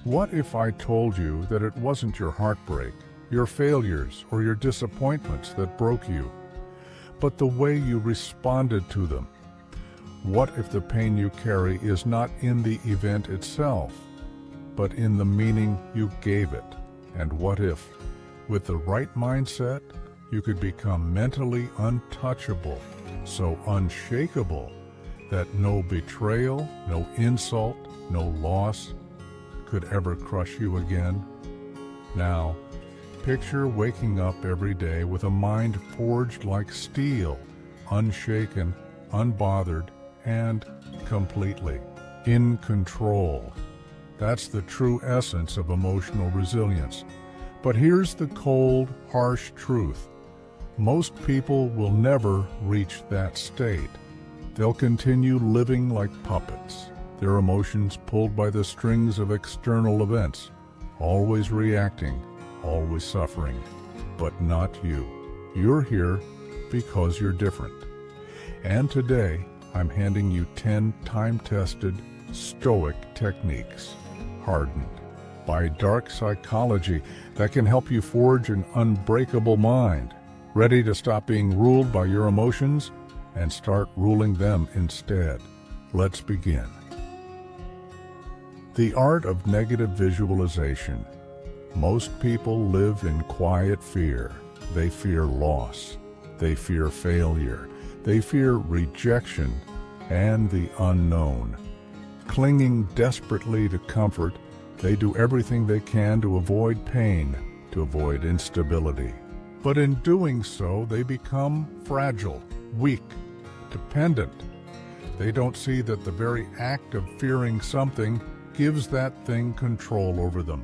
What if I told you that it wasn't your heartbreak, your failures, or your disappointments that broke you, but the way you responded to them? What if the pain you carry is not in the event itself, but in the meaning you gave it? And what if, with the right mindset, you could become mentally untouchable, so unshakable, that no betrayal, no insult, no loss could ever crush you again? Now, picture waking up every day with a mind forged like steel, unshaken, unbothered, and completely in control. That's the true essence of emotional resilience. But here's the cold, harsh truth. Most people will never reach that state. They'll continue living like puppets, their emotions pulled by the strings of external events, always reacting, always suffering. But not you. You're here because you're different. And today, I'm handing you 10 time-tested Stoic techniques, hardened by dark psychology, that can help you forge an unbreakable mind, ready to stop being ruled by your emotions and start ruling them instead. Let's begin. The art of negative visualization. Most people live in quiet fear. They fear loss. They fear failure. They fear rejection and the unknown. Clinging desperately to comfort, they do everything they can to avoid pain, to avoid instability. But in doing so, they become fragile, weak, dependent. They don't see that the very act of fearing something gives that thing control over them.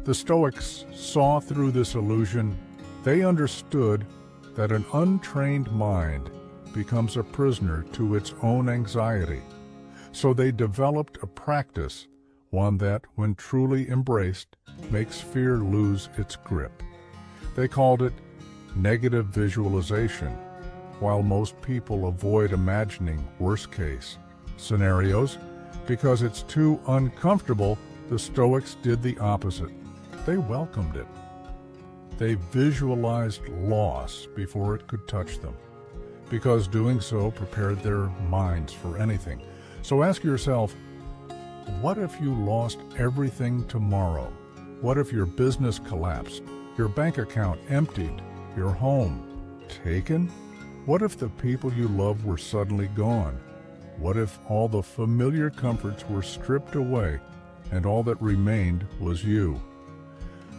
The Stoics saw through this illusion. They understood that an untrained mind becomes a prisoner to its own anxiety. So they developed a practice, one that, when truly embraced, makes fear lose its grip. They called it negative visualization. While most people avoid imagining worst-case scenarios because it's too uncomfortable, the Stoics did the opposite. They welcomed it. They visualized loss before it could touch them, because doing so prepared their minds for anything. So ask yourself, what if you lost everything tomorrow? What if your business collapsed, your bank account emptied, your home taken? What if the people you love were suddenly gone? What if all the familiar comforts were stripped away and all that remained was you?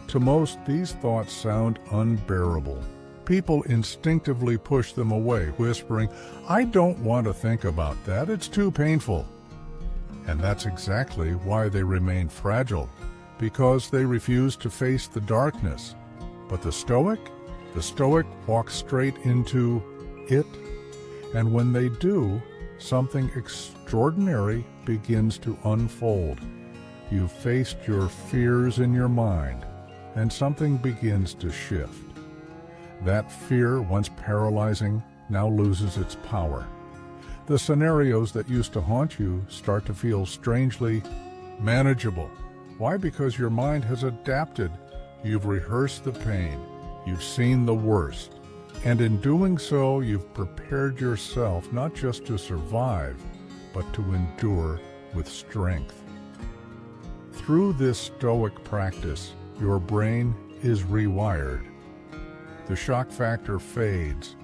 To most, these thoughts sound unbearable. People instinctively push them away, whispering, "I don't want to think about that, it's too painful." And that's exactly why they remain fragile, because they refuse to face the darkness. But the Stoic walks straight into it, and when they do, something extraordinary begins to unfold. You've faced your fears in your mind, and something begins to shift. That fear, once paralyzing, now loses its power. The scenarios that used to haunt you start to feel strangely manageable. Why? Because your mind has adapted. You've rehearsed the pain. You've seen the worst. And in doing so, you've prepared yourself not just to survive, but to endure with strength. Through this Stoic practice, your brain is rewired. The shock factor fades.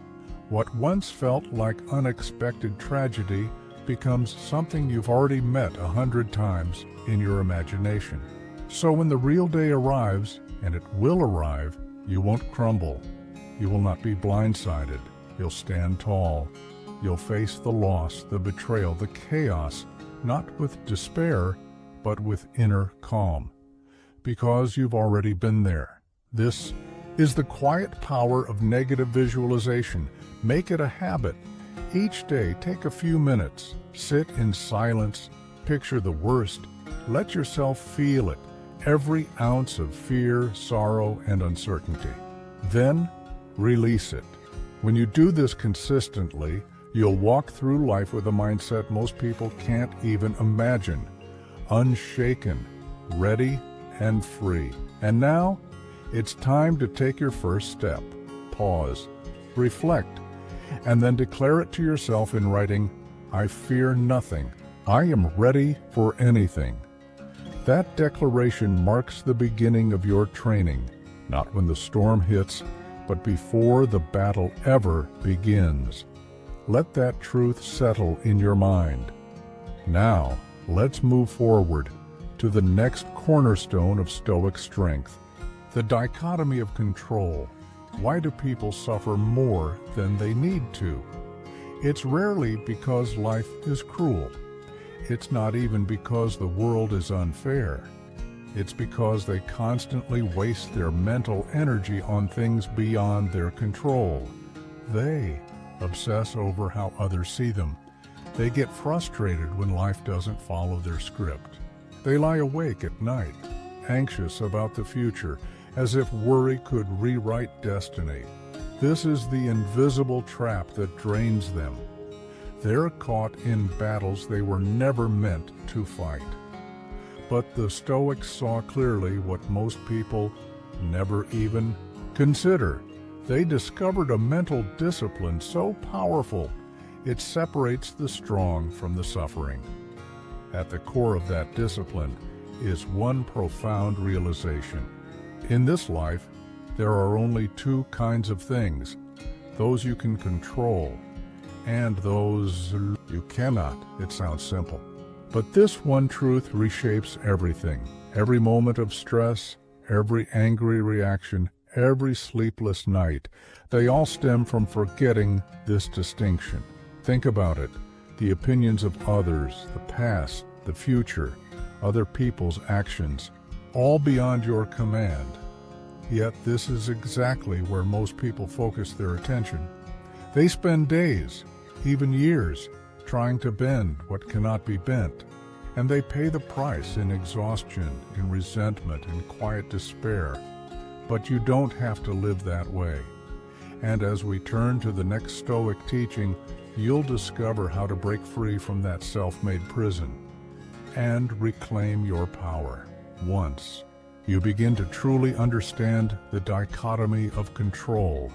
What once felt like unexpected tragedy becomes something you've already met 100 times in your imagination. So when the real day arrives, and it will arrive, you won't crumble. You will not be blindsided. You'll stand tall. You'll face the loss, the betrayal, the chaos, not with despair, but with inner calm, because you've already been there. This is the quiet power of negative visualization. Make it a habit. Each day, take a few minutes. Sit in silence. Picture the worst. Let yourself feel it. Every ounce of fear, sorrow, and uncertainty. Then, release it. When you do this consistently, you'll walk through life with a mindset most people can't even imagine. Unshaken, ready and free. And now, it's time to take your first step. Pause, reflect, and then declare it to yourself in writing, "I fear nothing. I am ready for anything." That declaration marks the beginning of your training, not when the storm hits, but before the battle ever begins. Let that truth settle in your mind. Now, let's move forward to the next cornerstone of Stoic strength, the dichotomy of control. Why do people suffer more than they need to? It's rarely because life is cruel. It's not even because the world is unfair. It's because they constantly waste their mental energy on things beyond their control. They obsess over how others see them. They get frustrated when life doesn't follow their script. They lie awake at night, anxious about the future, as if worry could rewrite destiny. This is the invisible trap that drains them. They're caught in battles they were never meant to fight. But the Stoics saw clearly what most people never even consider. They discovered a mental discipline so powerful it separates the strong from the suffering. At the core of that discipline is one profound realization. In this life, there are only two kinds of things: those you can control and those you cannot. It sounds simple, but this one truth reshapes everything. Every moment of stress, every angry reaction, every sleepless night, they all stem from forgetting this distinction. Think about it. The opinions of others, the past, the future, other people's actions, all beyond your command. Yet this is exactly where most people focus their attention. They spend days, even years, trying to bend what cannot be bent. And they pay the price in exhaustion, in resentment, in quiet despair. But you don't have to live that way. And as we turn to the next Stoic teaching, you'll discover how to break free from that self-made prison and reclaim your power. Once you begin to truly understand the dichotomy of control,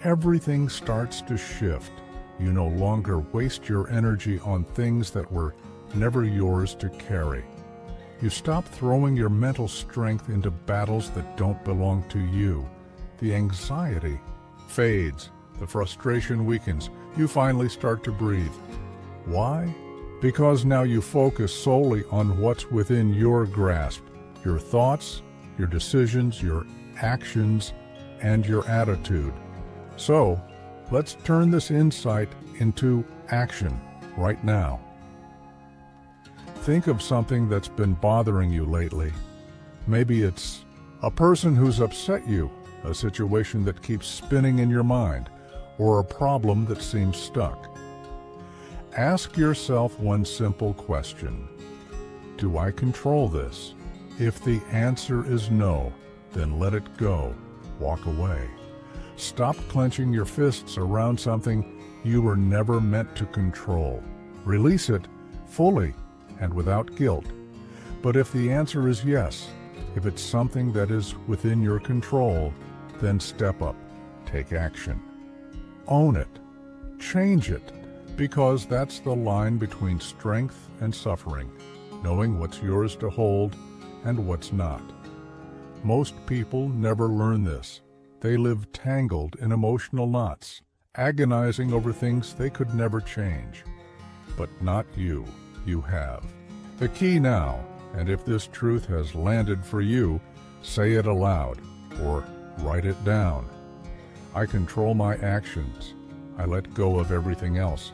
everything starts to shift. You no longer waste your energy on things that were never yours to carry. You stop throwing your mental strength into battles that don't belong to you. The anxiety fades, the frustration weakens. You finally start to breathe. Why? Because now you focus solely on what's within your grasp: your thoughts, your decisions, your actions, and your attitude. So, let's turn this insight into action right now. Think of something that's been bothering you lately. Maybe it's a person who's upset you, a situation that keeps spinning in your mind, or a problem that seems stuck. Ask yourself one simple question: do I control this? If the answer is no, then let it go. Walk away. Stop clenching your fists around something you were never meant to control. Release it fully and without guilt. But if the answer is yes, if it's something that is within your control, then step up, take action. Own it, change it, because that's the line between strength and suffering, knowing what's yours to hold and what's not. Most people never learn this. They live tangled in emotional knots, agonizing over things they could never change. But not you. You have. The key now, and if this truth has landed for you, say it aloud or write it down. I control my actions. I let go of everything else.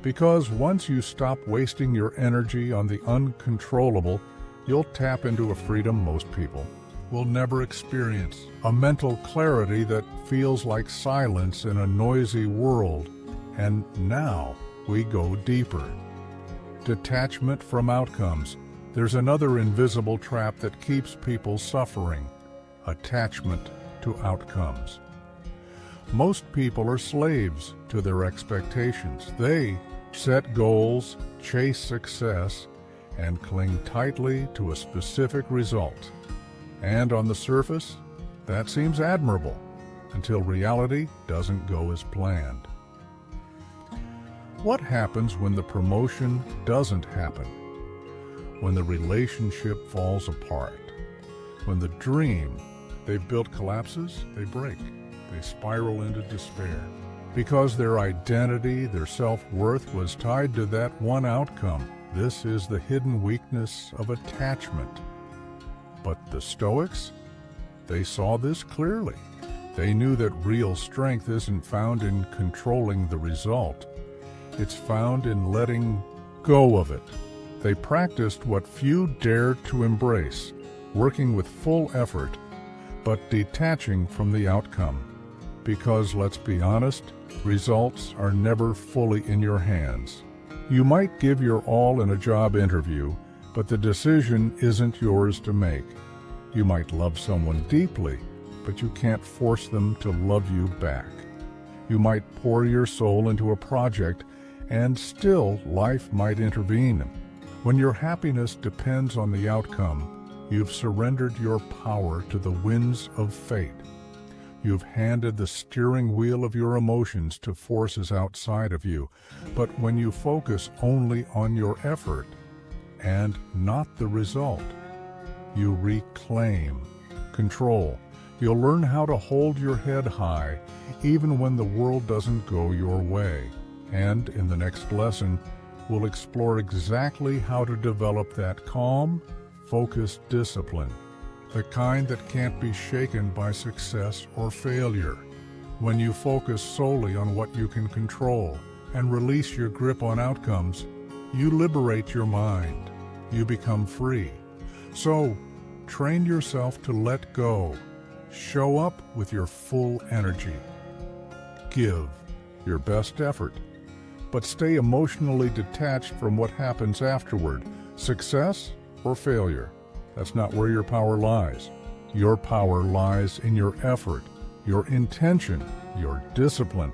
Because once you stop wasting your energy on the uncontrollable, you'll tap into a freedom most people will never experience, a mental clarity that feels like silence in a noisy world. And now we go deeper. Detachment from outcomes. There's another invisible trap that keeps people suffering: attachment to outcomes. Most people are slaves to their expectations. They set goals, chase success, and cling tightly to a specific result. And on the surface, that seems admirable until reality doesn't go as planned. What happens when the promotion doesn't happen? When the relationship falls apart? When the dream they've built collapses, they break. They spiral into despair. Because their identity, their self-worth was tied to that one outcome. This is the hidden weakness of attachment. But the Stoics, they saw this clearly. They knew that real strength isn't found in controlling the result. It's found in letting go of it. They practiced what few dared to embrace, working with full effort, but detaching from the outcome. Because, let's be honest, results are never fully in your hands. You might give your all in a job interview, but the decision isn't yours to make. You might love someone deeply, but you can't force them to love you back. You might pour your soul into a project, and still life might intervene. When your happiness depends on the outcome, you've surrendered your power to the winds of fate. You've handed the steering wheel of your emotions to forces outside of you. But when you focus only on your effort and not the result, you reclaim control. You'll learn how to hold your head high even when the world doesn't go your way. And in the next lesson, we'll explore exactly how to develop that calm, focused discipline. The kind that can't be shaken by success or failure. When you focus solely on what you can control and release your grip on outcomes, you liberate your mind. You become free. So, train yourself to let go. Show up with your full energy. Give your best effort, but stay emotionally detached from what happens afterward, success or failure. That's not where your power lies. Your power lies in your effort, your intention, your discipline.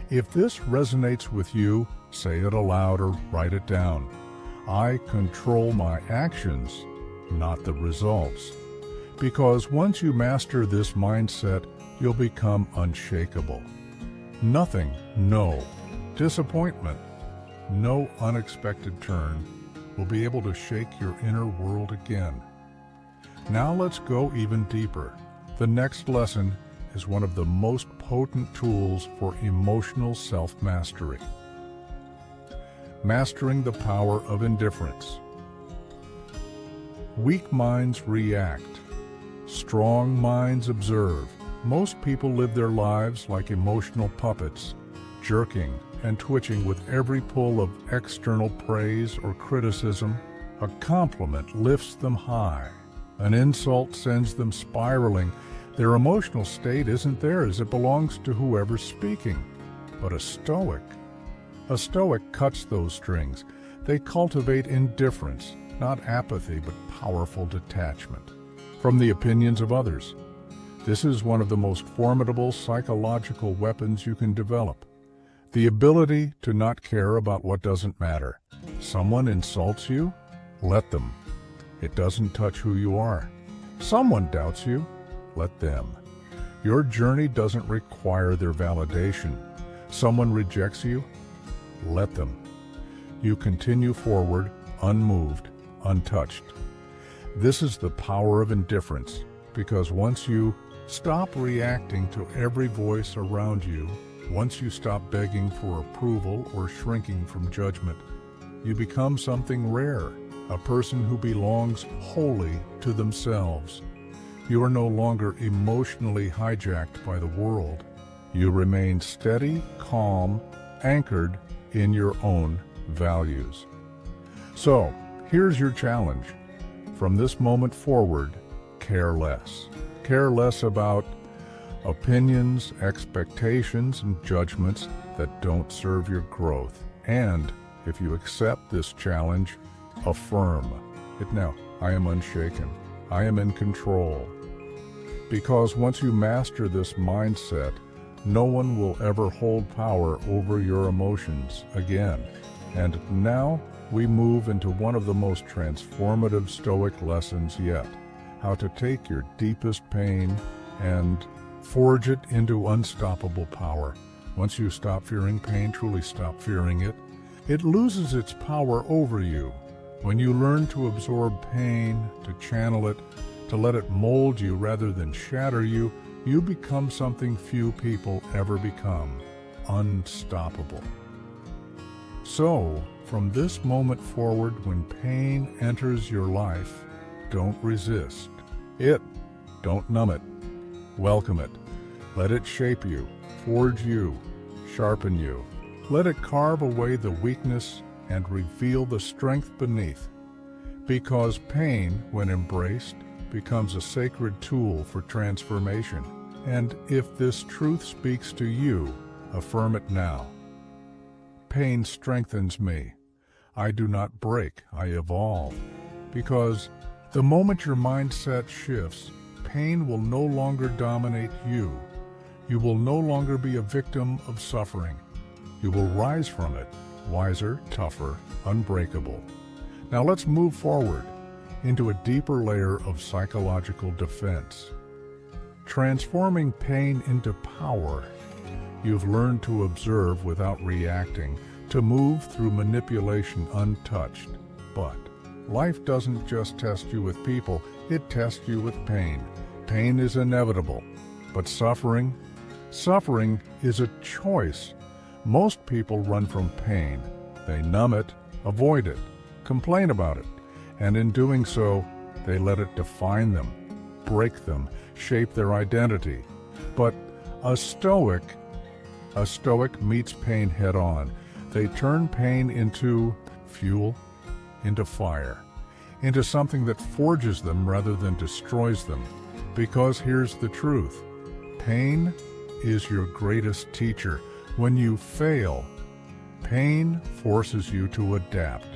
If this resonates with you, say it aloud or write it down. I control my actions, not the results. Because once you master this mindset, you'll become unshakable. Nothing, no disappointment, no unexpected turn will be able to shake your inner world again. Now let's go even deeper. The next lesson is one of the most potent tools for emotional self-mastery. Mastering the power of indifference. Weak minds react. Strong minds observe. Most people live their lives like emotional puppets, jerking and twitching with every pull of external praise or criticism. A compliment lifts them high. An insult sends them spiraling. Their emotional state isn't theirs, it belongs to whoever's speaking. But a Stoic cuts those strings. They cultivate indifference, not apathy, but powerful detachment from the opinions of others. This is one of the most formidable psychological weapons you can develop. The ability to not care about what doesn't matter. Someone insults you? Let them. It doesn't touch who you are. Someone doubts you? Let them. Your journey doesn't require their validation. Someone rejects you? Let them. You continue forward, unmoved, untouched. This is the power of indifference, because once you stop reacting to every voice around you, once you stop begging for approval or shrinking from judgment, you become something rare, a person who belongs wholly to themselves. You are no longer emotionally hijacked by the world. You remain steady, calm, anchored in your own values. So, here's your challenge. From this moment forward, care less. Care less about opinions, expectations, and judgments that don't serve your growth. And if you accept this challenge, affirm it now. I am unshaken. I am in control. Because once you master this mindset, no one will ever hold power over your emotions again. And now, we move into one of the most transformative Stoic lessons yet: how to take your deepest pain and forge it into unstoppable power. Once you stop fearing pain, truly stop fearing it, it loses its power over you. When you learn to absorb pain, to channel it, to let it mold you rather than shatter you, you become something few people ever become: unstoppable. So, from this moment forward, when pain enters your life, don't resist it. Don't numb it. Welcome it. Let it shape you, forge you, sharpen you. Let it carve away the weakness and reveal the strength beneath. Because pain, when embraced, becomes a sacred tool for transformation. And if this truth speaks to you, affirm it now. Pain strengthens me. I do not break, I evolve. Because the moment your mindset shifts, pain will no longer dominate you. You will no longer be a victim of suffering. You will rise from it, wiser, tougher, unbreakable. Now let's move forward into a deeper layer of psychological defense. Transforming pain into power. You've learned to observe without reacting, to move through manipulation untouched. But life doesn't just test you with people, it tests you with pain. Pain is inevitable, but suffering is a choice. Most people run from pain. They numb it, avoid it, complain about it, and in doing so, they let it define them, break them, shape their identity. But a Stoic meets pain head on. They turn pain into fuel, into fire, into something that forges them rather than destroys them. Because here's the truth: pain is your greatest teacher. When you fail, pain forces you to adapt.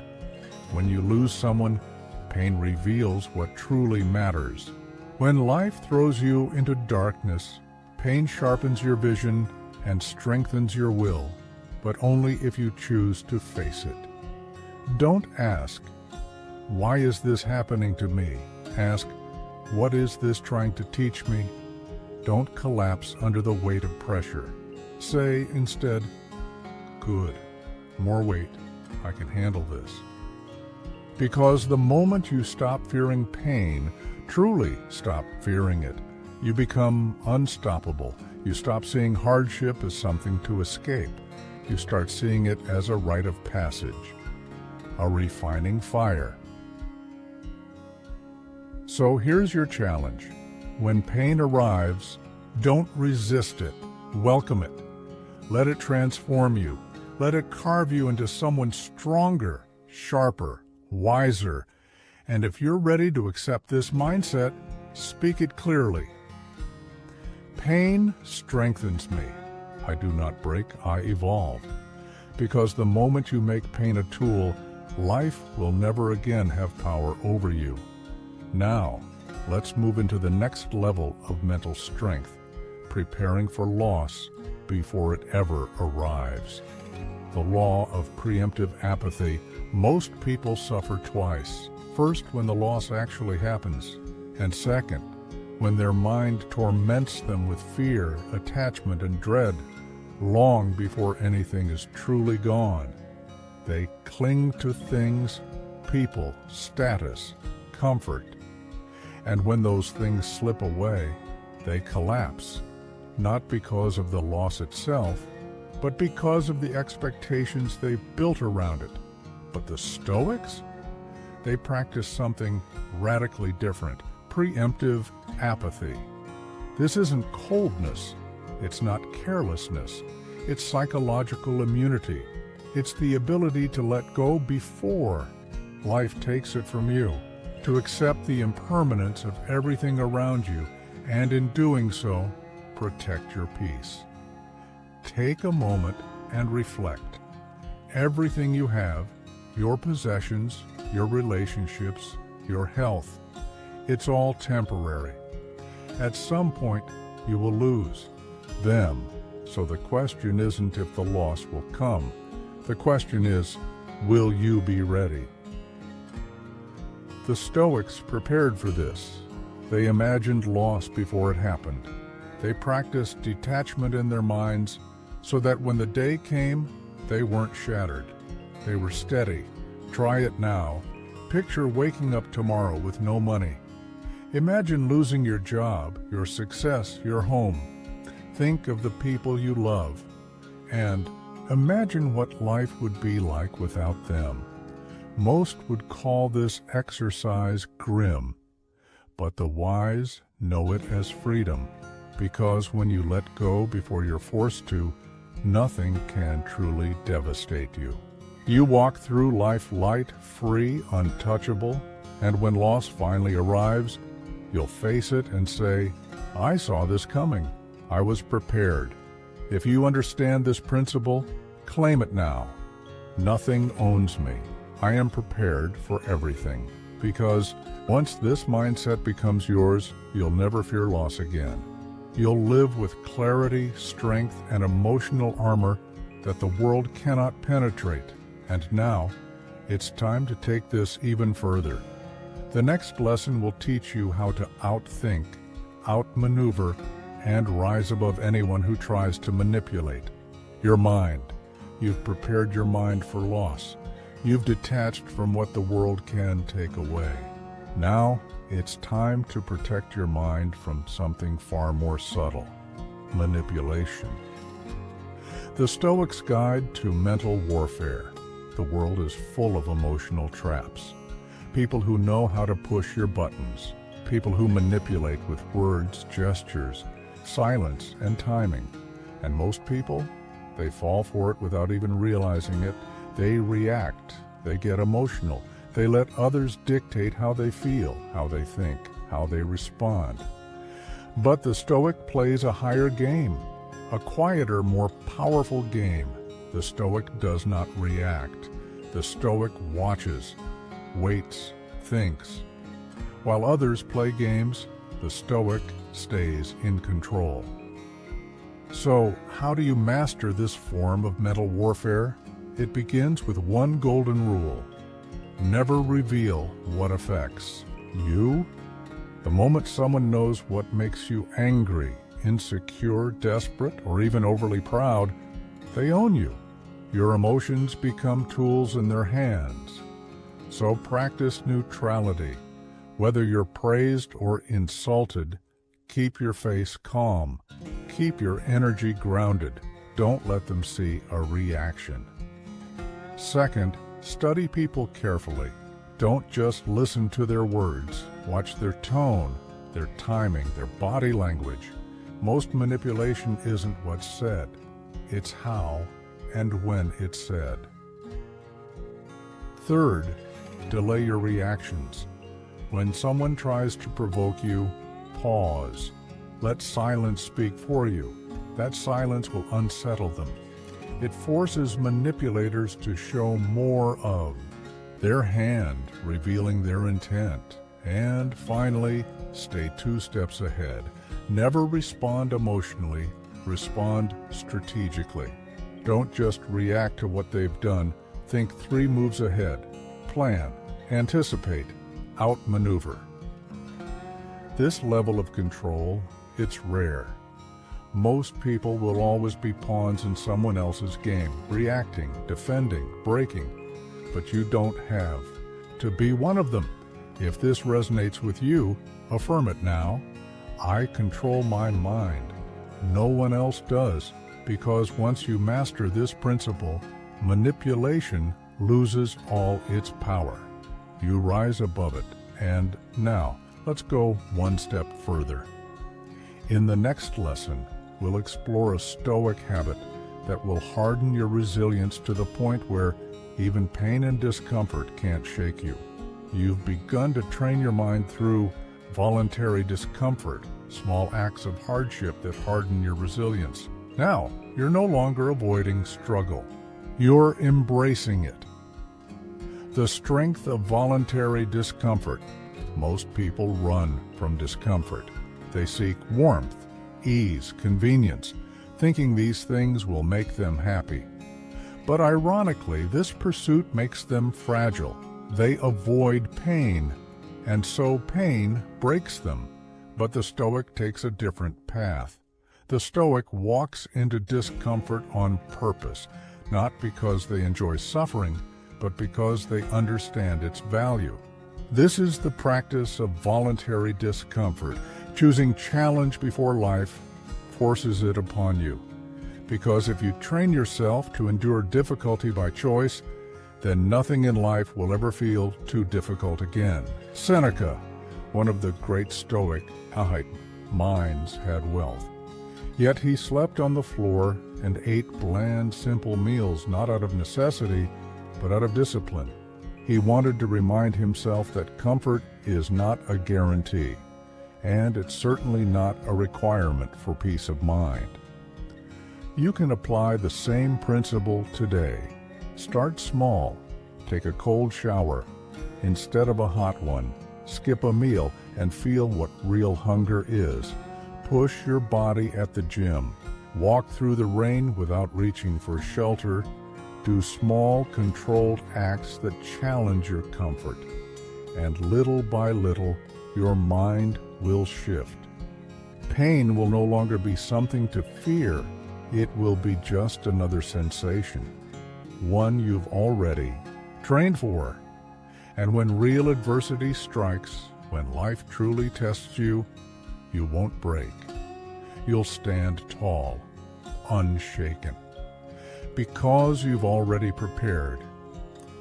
When you lose someone, pain reveals what truly matters. When life throws you into darkness, pain sharpens your vision and strengthens your will, but only if you choose to face it. Don't ask, "Why is this happening to me?" Ask, "What is this trying to teach me?" Don't collapse under the weight of pressure. Say instead, "Good, more weight, I can handle this." Because the moment you stop fearing pain, truly stop fearing it, you become unstoppable. You stop seeing hardship as something to escape. You start seeing it as a rite of passage, a refining fire. So here's your challenge. When pain arrives, don't resist it. Welcome it. Let it transform you. Let it carve you into someone stronger, sharper, wiser. And if you're ready to accept this mindset, speak it clearly. Pain strengthens me. I do not break, I evolve. Because the moment you make pain a tool, life will never again have power over you. Now, let's move into the next level of mental strength, preparing for loss before it ever arrives. The law of preemptive apathy. Most people suffer twice. First, when the loss actually happens, and second, when their mind torments them with fear, attachment, and dread, long before anything is truly gone. They cling to things, people, status, comfort. And when those things slip away, they collapse, not because of the loss itself, but because of the expectations they built around it. But the Stoics? They practice something radically different: preemptive apathy. This isn't coldness. It's not carelessness. It's psychological immunity. It's the ability to let go before life takes it from you, to accept the impermanence of everything around you, and in doing so, protect your peace. Take a moment and reflect. Everything you have, your possessions, your relationships, your health, it's all temporary. At some point, you will lose them. So the question isn't if the loss will come. The question is, Will you be ready? The Stoics prepared for this. They imagined loss before it happened. They practiced detachment in their minds so that when the day came, they weren't shattered. They were steady. Try it now. Picture waking up tomorrow with no money. Imagine losing your job, your success, your home. Think of the people you love. And imagine what life would be like without them. Most would call this exercise grim, but the wise know it as freedom, because when you let go before you're forced to, nothing can truly devastate you. You walk through life light, free, untouchable, and when loss finally arrives, you'll face it and say, I saw this coming. I was prepared. If you understand this principle, claim it now. Nothing owns me. I am prepared for everything. Because once this mindset becomes yours, you'll never fear loss again. You'll live with clarity, strength, and emotional armor that the world cannot penetrate. And now, it's time to take this even further. The next lesson will teach you how to outthink, outmaneuver, and rise above anyone who tries to manipulate. Your mind. You've prepared your mind for loss. You've detached from what the world can take away. Now, it's time to protect your mind from something far more subtle: manipulation. The Stoics' Guide to Mental Warfare. The world is full of emotional traps. People who know how to push your buttons. People who manipulate with words, gestures, silence, and timing. And most people, they fall for it without even realizing it. They react, they get emotional, they let others dictate how they feel, how they think, how they respond. But the Stoic plays a higher game, a quieter, more powerful game. The Stoic does not react. The Stoic watches, waits, thinks. While others play games, the Stoic stays in control. So, how do you master this form of mental warfare? It begins with one golden rule: never reveal what affects you. The moment someone knows what makes you angry, insecure, desperate, or even overly proud, they own you. Your emotions become tools in their hands. So practice neutrality. Whether you're praised or insulted, keep your face calm. Keep your energy grounded. Don't let them see a reaction. Second, study people carefully. Don't just listen to their words. Watch their tone, their timing, their body language. Most manipulation isn't what's said. It's how and when it's said. Third, delay your reactions. When someone tries to provoke you, pause. Let silence speak for you. That silence will unsettle them. It forces manipulators to show more of their hand, revealing their intent. And finally, stay 2 steps ahead. Never respond emotionally, respond strategically. Don't just react to what they've done. Think 3 moves ahead. Plan, anticipate, outmaneuver. This level of control, it's rare. Most people will always be pawns in someone else's game, reacting, defending, breaking. But you don't have to be one of them. If this resonates with you, affirm it now. I control my mind. No one else does, because once you master this principle, manipulation loses all its power. You rise above it. And now, let's go one step further. In the next lesson, we'll explore a Stoic habit that will harden your resilience to the point where even pain and discomfort can't shake you. You've begun to train your mind through voluntary discomfort, small acts of hardship that harden your resilience. Now, you're no longer avoiding struggle. You're embracing it. The strength of voluntary discomfort. Most people run from discomfort. They seek warmth, ease, convenience, thinking these things will make them happy. But ironically, this pursuit makes them fragile. They avoid pain, and so pain breaks them. But the Stoic takes a different path. The Stoic walks into discomfort on purpose, not because they enjoy suffering, but because they understand its value. This is the practice of voluntary discomfort. Choosing challenge before life forces it upon you. Because if you train yourself to endure difficulty by choice, then nothing in life will ever feel too difficult again. Seneca, one of the great Stoic minds, had wealth. Yet he slept on the floor and ate bland, simple meals, not out of necessity, but out of discipline. He wanted to remind himself that comfort is not a guarantee, and it's certainly not a requirement for peace of mind. You can apply the same principle today. Start small. Take a cold shower instead of a hot one. Skip a meal and feel what real hunger is. Push your body at the gym. Walk through the rain without reaching for shelter. Do small, controlled acts that challenge your comfort. And little by little, your mind will shift. Pain will no longer be something to fear. It will be just another sensation, one you've already trained for. And when real adversity strikes, when life truly tests you, you won't break. You'll stand tall, unshaken, because you've already prepared.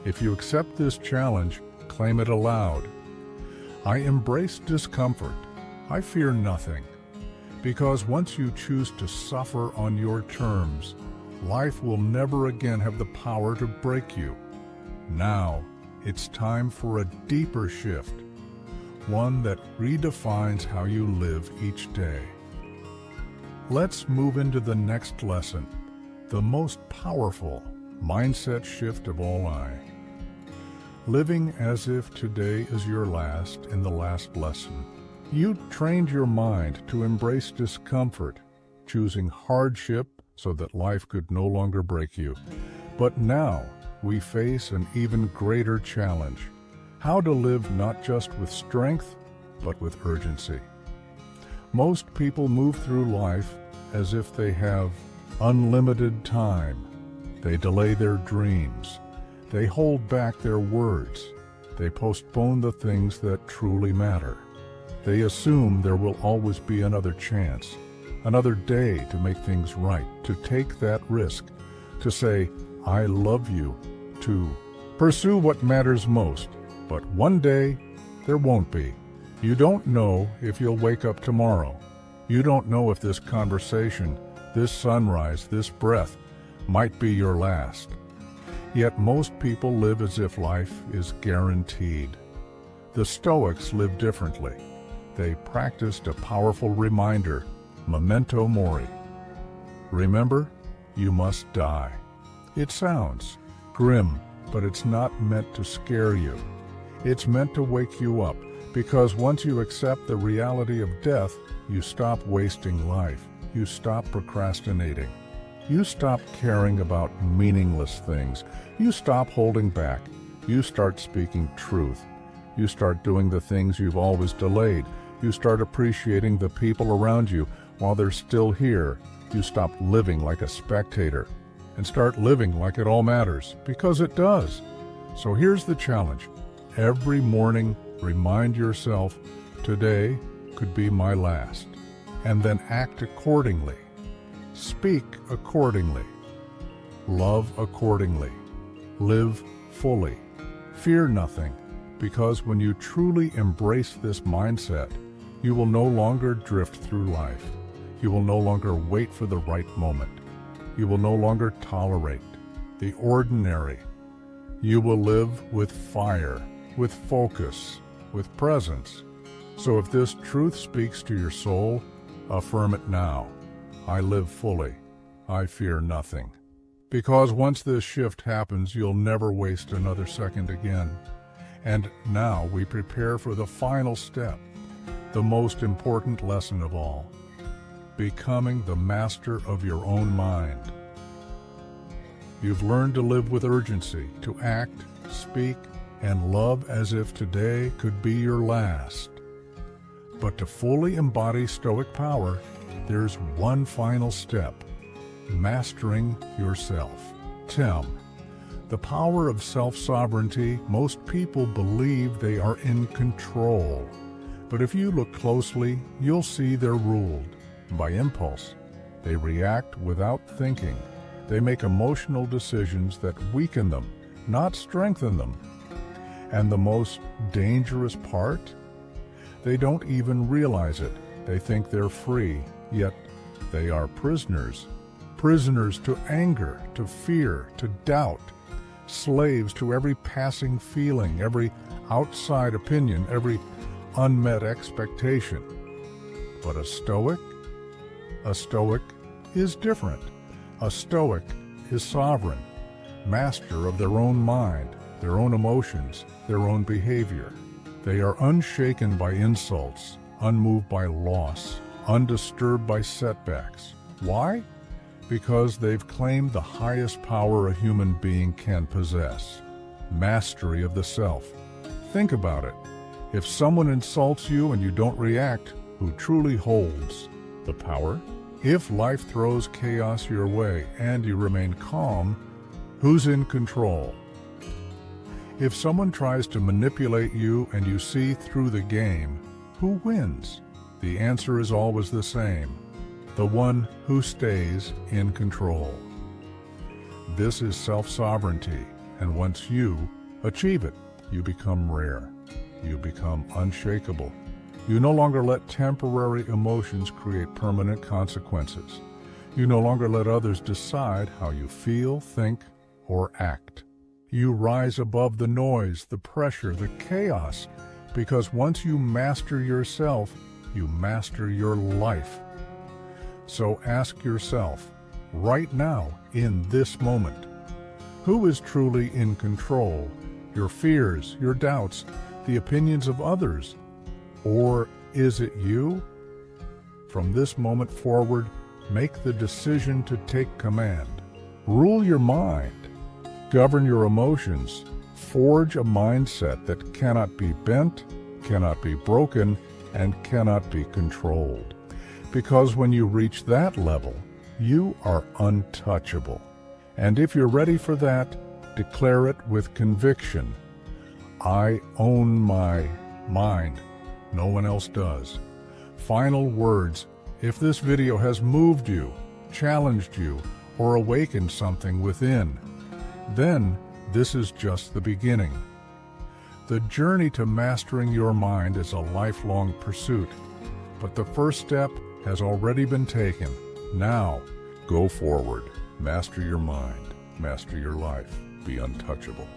If you accept this challenge, claim it aloud. I embrace discomfort. I fear nothing. Because once you choose to suffer on your terms, life will never again have the power to break you. Now, it's time for a deeper shift, one that redefines how you live each day. Let's move into the next lesson, the most powerful mindset shift of all. Living as if today is your last in the last lesson. You trained your mind to embrace discomfort, choosing hardship so that life could no longer break you. But now we face an even greater challenge: how to live not just with strength, but with urgency. Most people move through life as if they have unlimited time. They delay their dreams. They hold back their words. They postpone the things that truly matter. They assume there will always be another chance, another day to make things right, to take that risk, to say, I love you, to pursue what matters most. But one day, there won't be. You don't know if you'll wake up tomorrow. You don't know if this conversation, this sunrise, this breath might be your last. Yet most people live as if life is guaranteed. The Stoics live differently. They practiced a powerful reminder, memento mori. Remember, you must die. It sounds grim, but it's not meant to scare you. It's meant to wake you up, because once you accept the reality of death, you stop wasting life. You stop procrastinating. You stop caring about meaningless things. You stop holding back. You start speaking truth. You start doing the things you've always delayed. You start appreciating the people around you while they're still here. You stop living like a spectator and start living like it all matters, because it does. So here's the challenge. Every morning, remind yourself, today could be my last, and then act accordingly. Speak accordingly. Love accordingly. Live fully. Fear nothing, because when you truly embrace this mindset, you will no longer drift through life. You will no longer wait for the right moment. You will no longer tolerate the ordinary. You will live with fire, with focus, with presence. So if this truth speaks to your soul, affirm it now. I live fully. I fear nothing. Because once this shift happens, you'll never waste another second again. And now we prepare for the final step, the most important lesson of all: becoming the master of your own mind. You've learned to live with urgency, to act, speak, and love as if today could be your last. But to fully embody Stoic power, there's one final step: mastering yourself. Tim, the power of self-sovereignty. Most people believe they are in control. But if you look closely, you'll see they're ruled by impulse. They react without thinking. They make emotional decisions that weaken them, not strengthen them. And the most dangerous part? They don't even realize it. They think they're free, yet they are prisoners. Prisoners to anger, to fear, to doubt. Slaves to every passing feeling, every outside opinion, every unmet expectation. But a Stoic is different. A Stoic is sovereign, master of their own mind, their own emotions, their own behavior. They are unshaken by insults, unmoved by loss, undisturbed by setbacks. Why? Because they've claimed the highest power a human being can possess: mastery of the self. Think about it. If someone insults you and you don't react, who truly holds the power? If life throws chaos your way and you remain calm, who's in control? If someone tries to manipulate you and you see through the game, who wins? The answer is always the same: the one who stays in control. This is self-sovereignty, and once you achieve it, you become rare. You become unshakable. You no longer let temporary emotions create permanent consequences. You no longer let others decide how you feel, think, or act. You rise above the noise, the pressure, the chaos, because once you master yourself, you master your life. So ask yourself, right now, in this moment, who is truly in control? Your fears, your doubts, the opinions of others? Or is it you? From this moment forward, make the decision to take command. Rule your mind. Govern your emotions. Forge a mindset that cannot be bent, cannot be broken, and cannot be controlled. Because when you reach that level, you are untouchable. And if you're ready for that, declare it with conviction: I own my mind. No one else does. Final words: if this video has moved you, challenged you, or awakened something within, then this is just the beginning. The journey to mastering your mind is a lifelong pursuit, but the first step has already been taken. Now, go forward. Master your mind. Master your life. Be untouchable.